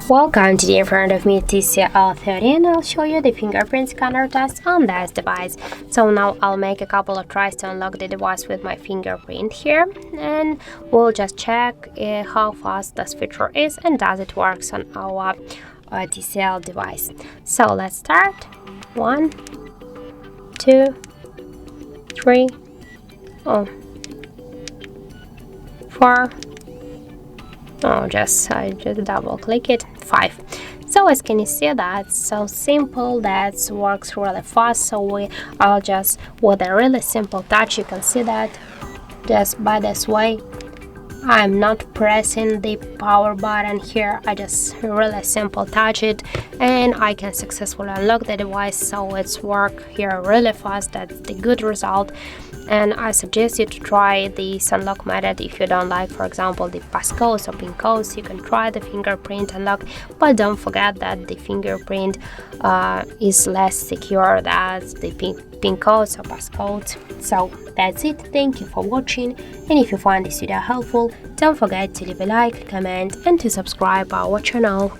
Welcome, today in front of me TCL 30 and I'll show you the fingerprint scanner test on this device. So now I'll make a couple of tries to unlock the device with my fingerprint here, and we'll just check how fast this feature is and does it works on our TCL device. So let's start. 1, 2, 3, 4. I just double click it. 5. So as can you see, that's so simple, that works really fast. So I'll just, with a really simple touch, you can see that just by this way, I'm not pressing the power button here. I just really simple touch it and I can successfully unlock the device. So it's work here really fast. That's the good result. And I suggest you to try this unlock method. If you don't like, for example, the passcodes or pin codes, you can try the fingerprint unlock, but don't forget that the fingerprint is less secure than the pin codes or passcodes. So that's it. Thank you for watching, and if you find this video helpful, don't forget to leave a like, comment and to subscribe our channel.